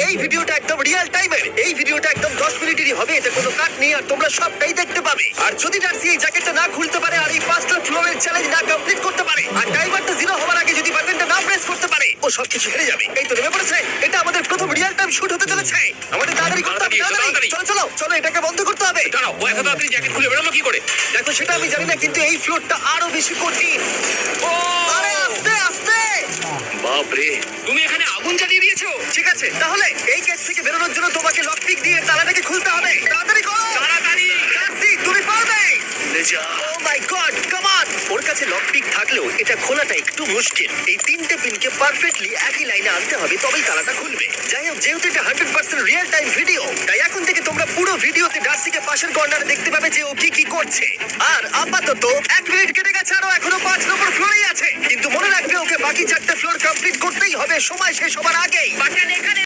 এই ভিডিওটা একদম রিয়েল টাইমের। এই ভিডিওটা একদম 10 মিনিটেরই হবে, এতে কোনো কাট নেই আর তোমরা সবটাই দেখতে পাবে। আর যদি ডার্সি এই জ্যাকেটটা না খুলতে পারে আর এই 5টা ফ্লোরের চ্যালেঞ্জ না কমপ্লিট করতে পারে আর টাইমারটা 0 হওয়ার আগে যদি বাটনটা না প্রেস করতে পারে, ও সবকিছু হেরে যাবে। এই তো নেমে পড়েছে। এটা আমাদের প্রথম রিয়েল টাইম শুট হতে চলেছে। আমাদের তাড়াতাড়ি করতে হবে, তাড়াতাড়ি। চলো চলো চলো, এটাকে বন্ধ করতে হবে। দাঁড়াও, ও এত তাড়াতাড়ি জ্যাকেট খুলে বেরোলো কি করে? দেখো সেটা আমি জানি না, কিন্তু এই ফ্লোরটা আরো বেশি কঠিন। ও আরে আস্তে আস্তে। বাপরে, তুমি এখানে আগুন জ্বালিয়ে দিয়েছো। ঠিক আছে, তাহলে এই গেট থেকে বেরোনোর জন্য তোমাকে লকপিক দিয়ে তালাটাকে খুলতে হবে। তাড়াতাড়ি করো। তাড়াতাড়ি। ডার্সি, তুমি পারবে। যা। ও মাই গড, কাম অন। ওর কাছে লকপিক থাকলেও এটা খোলাটা একটু মুশকিল। এই 3টে পিনকে পারফেক্টলি একই লাইনে আনতে হবে, তবেই তালাটা খুলবে। যাই হোক, যেহেতু এটা 100% রিয়েল টাইম ভিডিও, তাই এখন থেকে তোমরা পুরো ভিডিওতে ডার্সিকে পাশের কর্নারে দেখতে পাবে যে ও কি কি করছে। আর আপাতত 1 মিনিট কেটে গেছে, আরো এখনো 5 নম্বর ফ্লোরেই আছে। কিন্তু মনে রাখবে, ওকে বাকি 4টে ফ্লোর কমপ্লিট করতেই হবে সময় শেষ হবার আগেই। বাটন এখানে